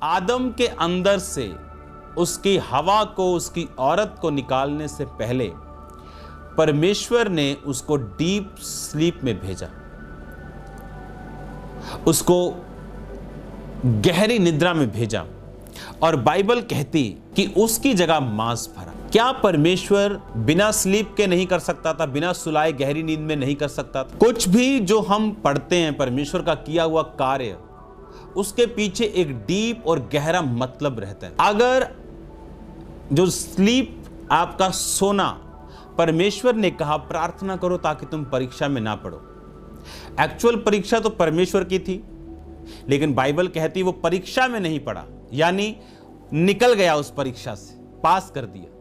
आदम के अंदर से उसकी हवा को, उसकी औरत को निकालने से पहले परमेश्वर ने उसको डीप स्लीप में भेजा, उसको गहरी निद्रा में भेजा, और बाइबल कहती कि उसकी जगह मांस भरा। क्या परमेश्वर बिना स्लीप के नहीं कर सकता था? बिना सुलाए गहरी नींद में नहीं कर सकता था? कुछ भी जो हम पढ़ते हैं परमेश्वर का किया हुआ कार्य, उसके पीछे एक डीप और गहरा मतलब रहता है। अगर जो स्लीप, आपका सोना, परमेश्वर ने कहा प्रार्थना करो ताकि तुम परीक्षा में ना पड़ो। एक्चुअल परीक्षा तो परमेश्वर की थी, लेकिन बाइबल कहती वो परीक्षा में नहीं पड़ा, यानी निकल गया उस परीक्षा से, पास कर दिया।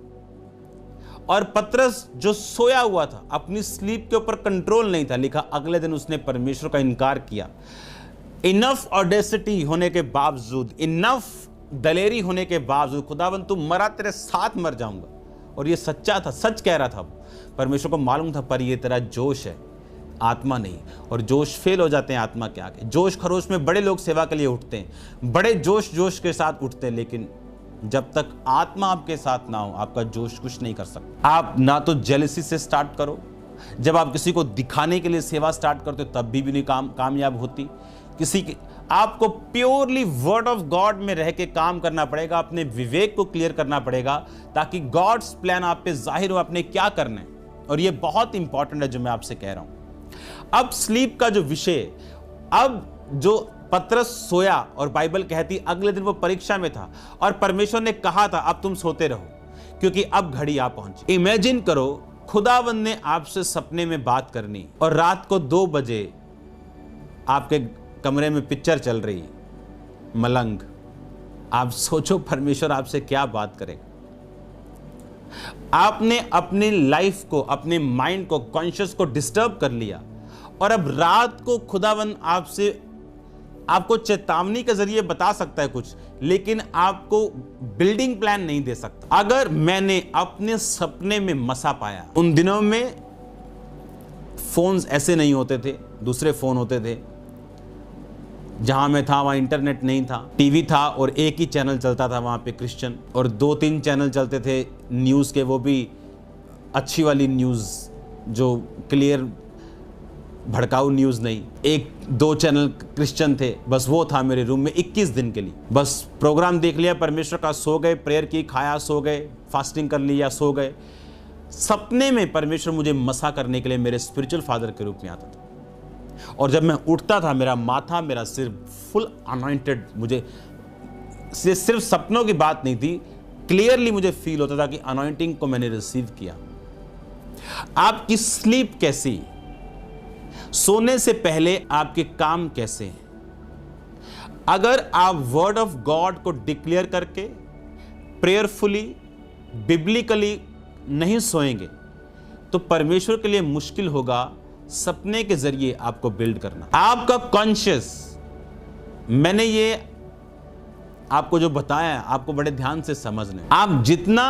और पतरस जो सोया हुआ था, अपनी स्लीप के ऊपर कंट्रोल नहीं था, लिखा अगले दिन उसने परमेश्वर का इनकार किया। इनफ ऑडेसिटी होने के बावजूद, इनफ दलेरी होने के बावजूद, खुदावंद तू मरा, तेरे साथ मर जाऊंगा। और ये सच्चा था, सच कह रहा था। परमेश्वर को मालूम था, पर ये तेरा जोश है, आत्मा नहीं। और जोश फेल हो जाते हैं आत्मा के आगे। जोश खरोश में बड़े लोग सेवा के लिए उठते हैं, बड़े जोश के साथ उठते हैं, लेकिन जब तक आत्मा आपके साथ ना हो, आपका जोश कुछ नहीं कर सकता। आप ना तो जेलसी से स्टार्ट करो, जब आप किसी को दिखाने के लिए सेवा स्टार्ट करते हो तब भी नहीं कामयाब होती। किसी के, आपको प्योरली वर्ड ऑफ गॉड में रह के काम करना पड़ेगा, अपने विवेक को क्लियर करना पड़ेगा, ताकि गॉड्स प्लान आप पे जाहिर हो, आपने क्या करना है। और ये बहुत इंपॉर्टेंट है जो मैं आपसे कह रहा हूं। अब स्लीप का जो विषय, अब जो पतरस सोया, और बाइबल कहती अगले दिन वो परीक्षा में था, और परमेश्वर ने कहा था अब तुम सोते रहो, क्योंकि अब घड़ी आ पहुंची। इमेजिन करो, खुदावंद ने आपसे सपने में बात करनी, और रात को 2 बजे आपके कमरे में पिक्चर चल रही, मलंग। आप सोचो परमेश्वर आपसे क्या बात करेगा। आपने अपनी लाइफ को, अपने माइंड को, कॉन्शियस को डिस्टर्ब कर लिया, और अब रात को खुदावंद आपको चेतावनी के जरिए बता सकता है कुछ, लेकिन आपको बिल्डिंग प्लान नहीं दे सकता। अगर मैंने अपने सपने में मसा पाया, उन दिनों में फोन्स ऐसे नहीं होते थे, दूसरे फोन होते थे। जहां मैं था वहां इंटरनेट नहीं था, टीवी था और एक ही चैनल चलता था वहां पे, क्रिश्चियन, और 2-3 चैनल चलते थे न्यूज़ के, वो भी अच्छी वाली न्यूज़, जो क्लियर भड़काऊ न्यूज़ नहीं। 1-2 चैनल क्रिश्चियन थे, बस वो था मेरे रूम में 21 दिन के लिए। बस प्रोग्राम देख लिया परमेश्वर का, सो गए, प्रेयर की, खाया, सो गए, फास्टिंग कर लिया, सो गए। सपने में परमेश्वर मुझे मसा करने के लिए मेरे स्पिरिचुअल फादर के रूप में आता था, और जब मैं उठता था मेरा माथा, मेरा सिर फुल अनॉइंटेड। मुझे सिर्फ सपनों की बात नहीं थी, क्लियरली मुझे फील होता था कि अनॉइंटिंग को मैंने रिसीव किया। आपकी स्लीप कैसी, सोने से पहले आपके काम कैसे हैं? अगर आप वर्ड ऑफ गॉड को डिक्लेयर करके प्रेयरफुली, बिब्लिकली नहीं सोएंगे, तो परमेश्वर के लिए मुश्किल होगा सपने के जरिए आपको बिल्ड करना। आपका कॉन्शियस, मैंने ये आपको जो बताया, आपको बड़े ध्यान से समझना है। आप जितना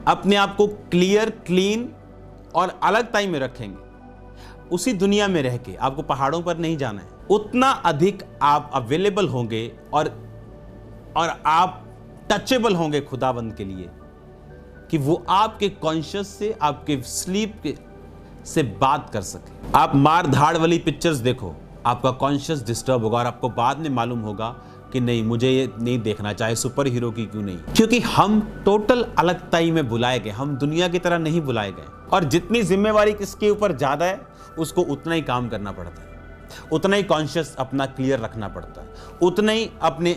अपने आप को क्लियर, क्लीन और अलग टाइम में रखेंगे, उसी दुनिया में रह के, आपको पहाड़ों पर नहीं जाना है, उतना अधिक आप अवेलेबल होंगे और आप टचेबल होंगे खुदावंद के लिए, कि वो आपके कॉन्शियस से, आपके स्लीप से बात कर सके। आप मार धाड़ वाली पिक्चर्स देखो, आपका कॉन्शियस डिस्टर्ब होगा, और आपको बाद में मालूम होगा कि नहीं, मुझे ये नहीं देखना, चाहे सुपर हीरो की क्यों नहीं, क्योंकि हम टोटल अलगताई में बुलाए गए, हम दुनिया की तरह नहीं बुलाए गए। और जितनी जिम्मेवारी किसके ऊपर ज्यादा है, उसको उतना ही काम करना पड़ता है, उतना ही कॉन्शियस अपना क्लियर रखना पड़ता है, उतना ही अपने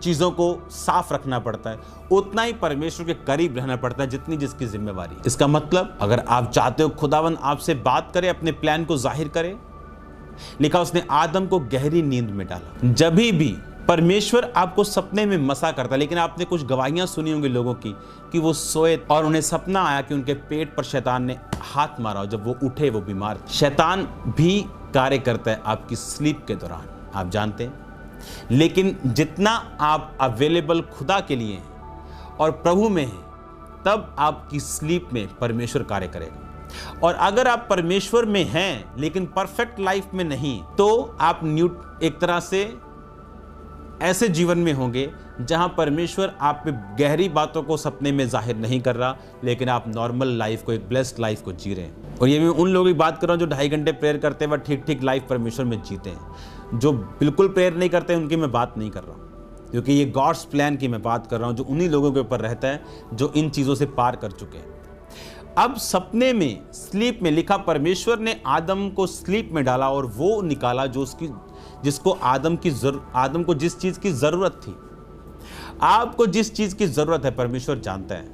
चीजों को साफ रखना पड़ता है, उतना ही परमेश्वर के करीब रहना पड़ता है, जितनी जिसकी जिम्मेवारी। इसका मतलब, अगर आप चाहते हो खुदावंद आपसे बात करे, अपने प्लान को जाहिर करे, लिखा उसने आदम को गहरी नींद में डाला। जब भी परमेश्वर आपको सपने में मसा करता है, लेकिन आपने कुछ गवाहियां सुनी होंगी लोगों की कि वो सोए और उन्हें सपना आया कि उनके पेट पर शैतान ने हाथ मारा, जब वो उठे वो बीमार। शैतान भी कार्य करता है आपकी स्लीप के दौरान, आप जानते हैं। लेकिन जितना आप अवेलेबल खुदा के लिए हैं और प्रभु में हैं, तब आपकी स्लीप में परमेश्वर कार्य करेगा। और अगर आप परमेश्वर में हैं लेकिन परफेक्ट लाइफ में नहीं, तो आप एक तरह से ऐसे जीवन में होंगे जहां परमेश्वर आप पे गहरी बातों को सपने में जाहिर नहीं कर रहा, लेकिन आप नॉर्मल लाइफ को, एक ब्लेस्ड लाइफ को जी रहे हैं। और ये मैं उन लोगों की बात कर रहा हूं जो 2.5 घंटे प्रेयर करते हुए ठीक लाइफ परमेश्वर में जीते हैं। जो बिल्कुल प्रेयर नहीं करते उनकी मैं बात नहीं कर रहा हूँ, क्योंकि ये गॉड्स प्लान की मैं बात कर रहा हूँ, जो उन्हीं लोगों के ऊपर रहता है जो इन चीज़ों से पार कर चुके हैं। अब सपने में, स्लीप में लिखा, परमेश्वर ने आदम को स्लीप में डाला और वो निकाला जिसको आदम को जिस चीज की जरूरत थी। आपको जिस चीज की जरूरत है परमेश्वर जानता है।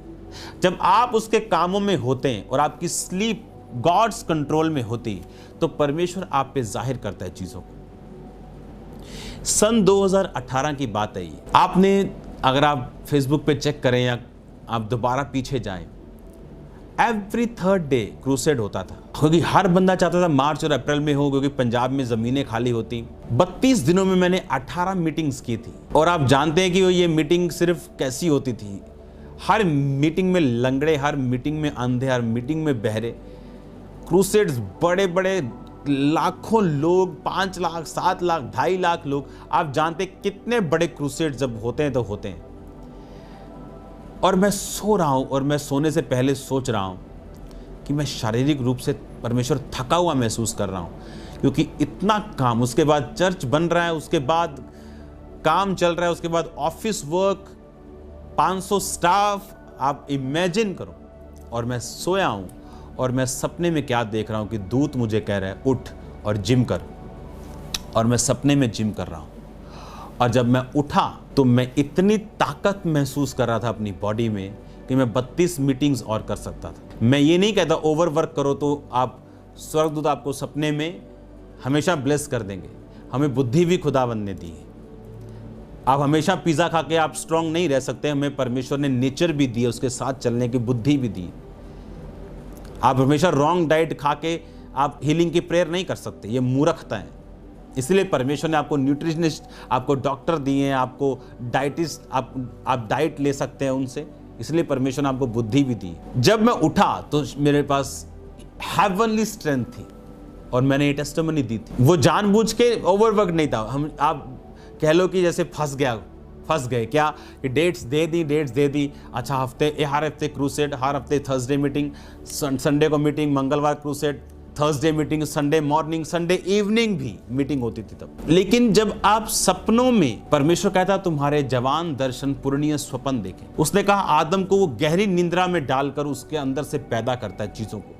जब आप उसके कामों में होते हैं और आपकी स्लीप गॉड्स कंट्रोल में होती, तो परमेश्वर आप पे जाहिर करता है चीजों को। सन 2018 की बात है ये। आपने, अगर आप फेसबुक पे चेक करें या आप दोबारा पीछे जाएं, एवरी थर्ड डे क्रूसेड होता था, क्योंकि हर बंदा चाहता था मार्च और अप्रैल में हो, क्योंकि पंजाब में जमीनें खाली होती। 32 दिनों में मैंने 18 मीटिंग्स की थी। और आप जानते हैं कि ये मीटिंग सिर्फ कैसी होती थी। हर मीटिंग में लंगड़े, हर मीटिंग में अंधे, हर मीटिंग में बहरे। क्रूसेड्स बड़े बड़े, लाखों लोग, 5 लाख, 7 लाख, 2.5 लाख लोग। आप जानते कितने बड़े क्रूसेड जब होते हैं तो होते हैं। और मैं सो रहा हूं और मैं सोने से पहले सोच रहा हूं कि मैं शारीरिक रूप से परमेश्वर थका हुआ महसूस कर रहा हूं, क्योंकि इतना काम, उसके बाद चर्च बन रहा है, उसके बाद काम चल रहा है, उसके बाद ऑफिस वर्क, 500 स्टाफ, आप इमेजिन करो। और मैं सोया हूं और मैं सपने में क्या देख रहा हूं कि दूत मुझे कह रहा है उठ और जिम कर। और मैं सपने में जिम कर रहा हूं। और जब मैं उठा तो मैं इतनी ताकत महसूस कर रहा था अपनी बॉडी में कि मैं 32 मीटिंग्स और कर सकता था। मैं ये नहीं कहता ओवरवर्क करो तो आप, स्वर्गदूत आपको सपने में हमेशा ब्लेस कर देंगे। हमें बुद्धि भी खुदावंद ने दी है। आप हमेशा पिज़्ज़ा खा के आप स्ट्रांग नहीं रह सकते। हमें परमेश्वर ने नेचर भी दी है, उसके साथ चलने की बुद्धि भी दी। आप हमेशा रॉन्ग डाइट खा के आप हीलिंग की प्रेयर नहीं कर सकते, ये मूर्खता है। इसलिए परमेश्वर ने आपको न्यूट्रिशनिस्ट, आपको डॉक्टर दिए हैं, आपको डाइटिस्ट, आप डाइट ले सकते हैं उनसे। इसलिए परमेश्वर ने आपको बुद्धि भी दी। जब मैं उठा तो मेरे पास हेवनली स्ट्रेंथ थी और मैंने ये टेस्टिमनी दी थी। वो जानबूझ के ओवरवर्क नहीं था। आप कह लो कि जैसे फंस गए क्या, कि डेट्स दे दी। अच्छा, हर हफ्ते क्रूसेड, हर हफ्ते थर्सडे मीटिंग, संडे को मीटिंग, मंगलवार crusade, Thursday meeting, Sunday morning, Sunday evening भी मीटिंग होती थी तब। लेकिन जब आप सपनों में, परमेश्वर कहता तुम्हारे जवान दर्शन पूर्णीय स्वप्न देखें। उसने कहा आदम को वो गहरी निंद्रा में डालकर उसके अंदर से पैदा करता है चीजों को।